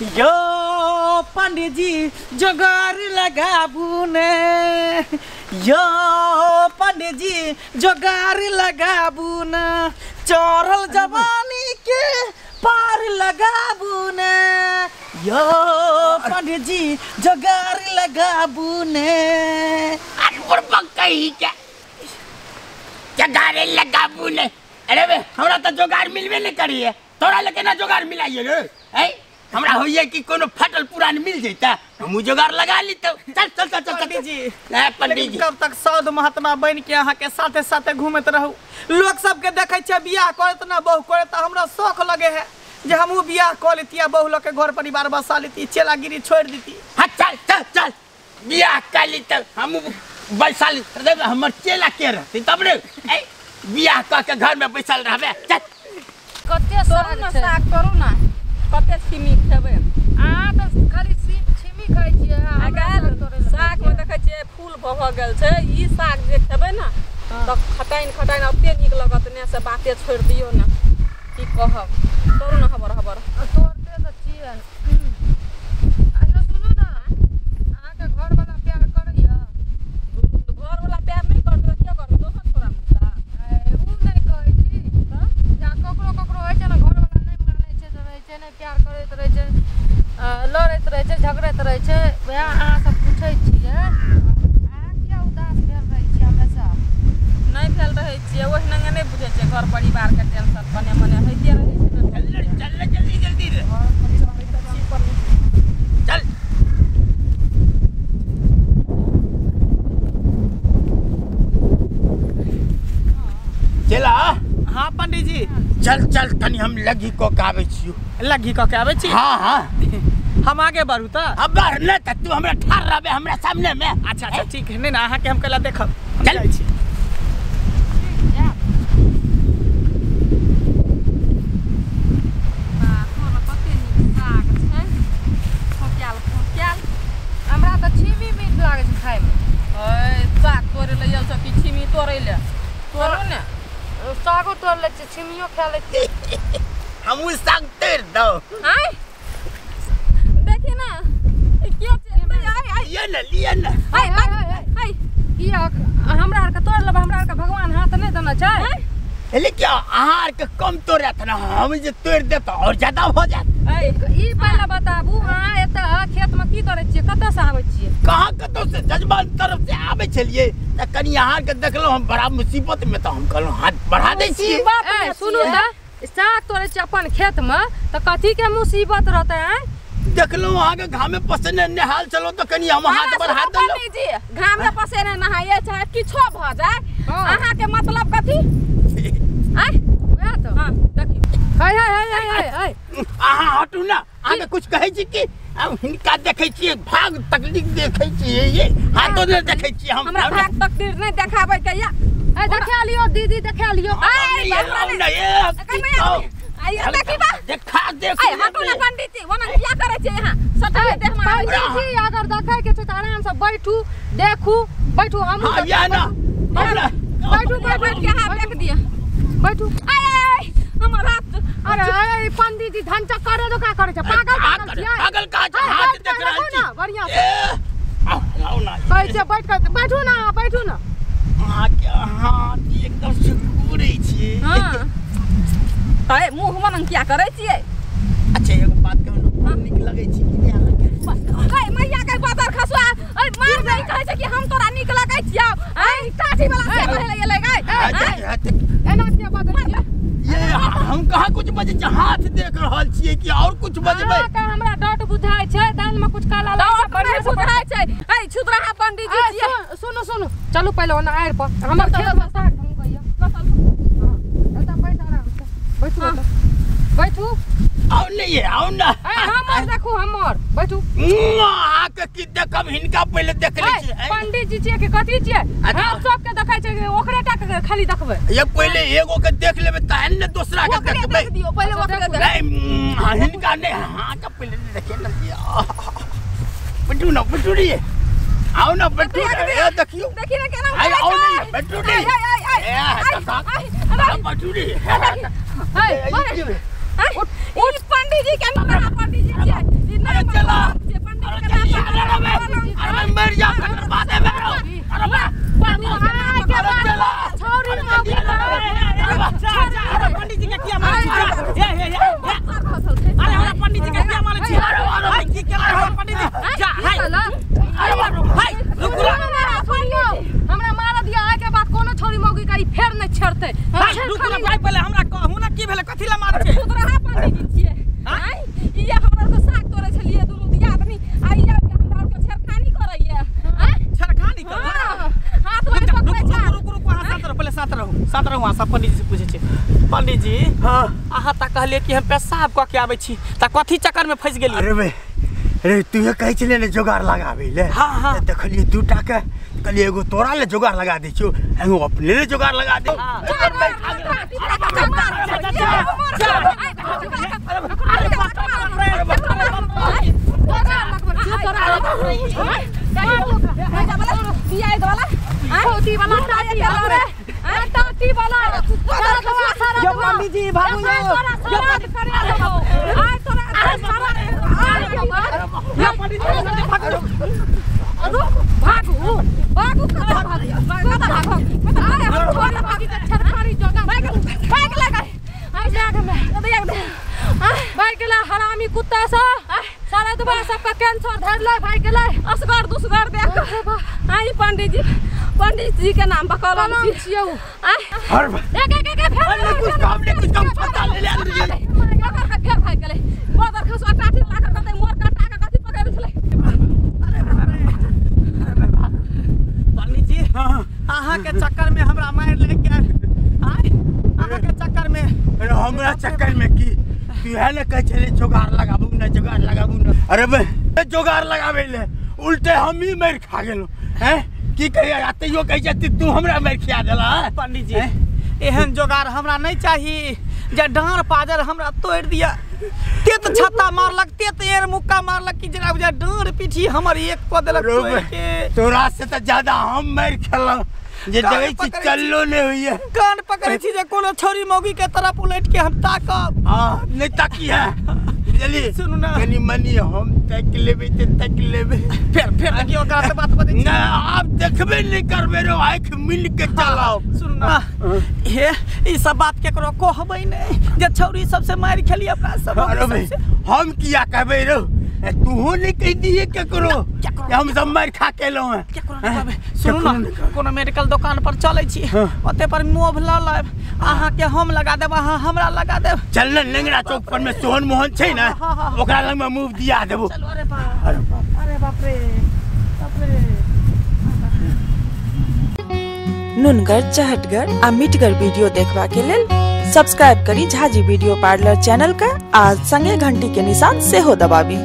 यो पंडित जी जोगार लगाबू ने, यो पंडित जी जोगार लगाबू न, चौरल जवानी के पार लगाबू ने, यो पंडित जी जोगार लगाबू ने। जोगार लगाबू ने? अरे बे हमरा तो जोगार मिलबे नहीं करी है, तोरा लेके ना जोगार मिलाइए रे। है हमरा होइए कि कोनो फटल पुरान मिल जैता हम जोगार लगा ली। तो चल चल चल चल पंडित जी। पंडित जी कब तक साधु महात्मा बन के अहाँ के साथे साथे घूमत रहू? लोग सबके देखे छे बियाह करत ना बहु करत, हमरा शौक लगे है जे हमहू बियाह कर लेती, बहु लोग के घर परिवार बसा लेती, चेलागिरी छोड़ देती। हाँ चल चल चल बियाह कर ली तब हम बैसल हमर चेला के रहती तब रे। बियाह क के घर में बैसल रहबे। चल कते साग करू ना, कते छिमी खेबे? आ त खाली छिमी खाइ छियै। साग में देखै छियै फूल भऽ गेल छै, ई साग जे खेबै ना त खटाइन खटाइन ओते नीक लगत ने से बाते छोड़ दियौ ना। की कहब तोरू ना हबर हबर तोरते त छियै। आइलो सुनु ना, अहाँ के घर वाला प्यार करैया? घर वाला प्यार नहीं करत त के करत? दोसर छोरा मुदा ऊ नहीं कहै छी त जा ककरो ककरो होइ छै ना, घर वाला नहीं मानै छै त रहै छै, नहीं प्यार करैत रहै छै, लड़ैत रहै छै, झगड़ैत रहै छै। वएह अहाँ सब पूछै छियै अहाँ किया उदास भेल रहै छियै? हमेशा नहीं भेल रहै छियै, ओहि नंगे नहीं बुझै छै घर परिवार के टेंशन कने मने होइते रहै छै। चल जल्दी जल्दी रे चल। चला। हाँ पंडित जी चल चल तनी हम लगी को के आबै छियो। लगी क के आबै छी? हाँ हाँ हम आगे बढ़ू त? अब बढ़ न त तू हमरा ठाड़ रहबे हमरा सामने में। अच्छा अच्छा ठीक है, नहीं ना अहाँ के हम कला देखब। चल जाइ छी। हमरा त छिमी मीठ लागे छै खाए में। साग तोड़े ले आयल छ कि छिमी तोड़े ले? तोड़ो ने सागो तोड़ ले छी, छिमियो खा ले छी। हमहू साग तोड़ दो। हाय देखी ना के ये न लिए न। हाय हाय की हमरा आर के तोड़ लेब? हमरा आर के भगवान हाथ नहीं देना छै। ले क्या आहार के कम तोड़े त ना हम जे तोड़ दे त और ज्यादा हो जात। ई पहले बताबू अहाँ एत खेत में की करे छियै? कतऽ से आबै छियै? कहाँ कतौ से जजमान तरफ से आबै छलिए त कनी आहार के देखलो हम बड़ा मुसीबत में त हम कहलो हाथ बढ़ा दै छी। सुनू त साग तोड़े छियै अपन खेत में त कथी के मुसीबत रहते हैं? देखलो अहाँ के घाम में पसने नहाल चलो त कनी हम हाथ बढ़ा देलो। जी घाम में पसने नहाइए चाहे किछो भ जाए, अहाँ के मतलब कथी? आय वह तो हां देखियो। हाय हाय हाय हाय हाय अहाँ हटू ना, आगे कुछ कहै छी कि हम हिनका देखै छी भाग तकलीफ देखै छी, ये हाथो ने देखै छी हम। हमरा भाग तकलीफ नहीं देखाबै के या। ए देखा लियो दीदी, देखा लियो। आय ना ये आय देखी बा देखा देख। आय हटू ना पंडित जी, वना क्या करे छै यहां? सटले देख में पंडित जी अगर देखे के छै त आराम से बैठू, देखू, बैठू। हम हां या ना हमरा बैठू, बैठ के हाथ देख दिया, बैठू। आय हमर हाथ। अरे पंडित जी धन चक्कर दो का करे छै? पागल पागल छियै? पागल का हाथ देख रहल छी ना बढ़िया से। आओ ना कहै छै बैठ के बैठू ना, बैठू ना। हां के हाथ एकदम से घूरै छी। हां अरे मुंह मन क्या करे छियै? अच्छा एगो बात कहू ना, नीक लगै छी कि अहाँ के? गई मैया के बादर खसुआ अरे मार नहीं कहै छै कि हम तोरा नीक लगै छियौ? आई टाटी वाला से कहले ले गई एना के बादर ये हम कहाँ कुछ बजे हाथ देख रहल छियै कि और कुछ बजबै? हमरा डट बुझाय छै, दाल में कुछ काला लाल बढ़िया बुझाय छै। ए छुदरा पंडित जी छियै। सुनु सुनु चलू पहले ओना आएर पर हमर खेत में साग हम कहियो। हां एता बैठ आराम से बैठू, बैठू। आओ नहीं आओ ना। हमर देखू हमर बैठू। आके की देखब हिनका पहले देख ले छी। पंडित जी छियै कि कथी छियै? हम सब के देखाय छै कि ओकरे टा के खाली देखबै? ये पहले एगो के देख लेबे तहन ने दूसरा के देखबै। देख दियो पहले ओकरे देख। नहीं हिनका नहीं हां का पहले देखे ना दिया। बैठू ना बैठू रे। आओ ना बैठू ए देखियो। देखी ना केना आई आओ नहीं बैठू रे। ए बैठू रे। ई पंडित जी के नंबर पंडित जी छियै। जा बर्बाद है मेरो अरे बा पानी के चला छोरी पंडित जी के किया मारे ये अरे हमरा पंडित जी के किया मारे छी अरे की केला पंडित जी जा हाय अरे हाय रुक हमरा मार दिया आए के बाद कोनो छोरी मौगी करी फेर न छड़ते रुक ना भाई पहले हमरा कहू ना की भेले कथि ला मार छे तोरा पंडित जी छिए हाय इया हमरा तो साग तोरे छलिए दुनु दिया आदमी आइया हमरा के छरखानी करैया हां छरखानी कर हाथ में पकड़े छ रुक वहां साथ रहो वहां सब पंडित जी से पूछे छे पंडित जी हां आहा ता कहले कि हम पेशाब क के आबै छी ता कथि चक्कर में फंस गेली अरे तू ये कहै छले ने जोगार लगाबे ले हां देखलिए दू टाका कहलिए एगो तोरा ले जोगार लगा दे छो एगो अपने ले जोगार लगा दे टाटी वाला यो पंडित जी भागो यो पंडित जी हरामी कुत्ता सा सारा दुबारा सबका कैंसर धर ले भाई के ले असगर दुसगर देख आई पंडित जी के नाम बकलम छियौ हर कुछ काम पता ले ले फेर भाई के ले बोदर खसवा टाटी ला कर दे मोर काटा के कथि पकाबे छले पंडित जी आहा के चक्कर में हमरा मार ले के आय आहा के चक्कर में हमरा चक्कर में की तू हेले कह चले जोगार लगाबू ना अरे बे जोगार लगाबे ले उल्टे हम ही मार खा गेलो हैं की कहिया आतेयो कह जति तू हमरा मार खिया देला पंडित जी एहन जोगार हमरा नहीं चाहिए जे डांर पाजर हमरा तोड़ दिया तेत छत्ता मारलक तेत एर मुक्का मारलक कि जरा बुझा डांर पीठी हमर एक को देलक तोरा से त ज्यादा हम मार खेला जे जगह छी चललो ने होइए कान पकड़े छी जे कोनो छोरी मौगी के तरफ उलट के हम ताकब हां नहीं ताकी है जल्दी सुनु ना कनी मनी हम तक लेबे फिर लगी ओकरा से बात बते ना आप देखबे नहीं करबे रो आंख मिल के चलाओ सुनु ना ये ई सब बात केकरो कहबै नहीं जे छौरी सबसे मार खेली अपना सब हम किया कहबे रो तू नहीं कह दिए केकरो हम सब मार खा के लो है सुनु ना कोनो मेडिकल दुकान पर चलै छी ओते पर मोह ल लेब आहा के हम लगा देब आहा हमरा लगा देब चल ना लंगड़ा चौक पर में सोहन मोहन छै ना ओकरा लंग में मुंह दिया देबो चलो अरे बाप रे नुनगर चहटगर आ मिटगर वीडियो देखबा के लेल सब्सक्राइब करी झाजी वीडियो पार्लर चैनल का आज संगे घंटी के निशान से हो दबाबी।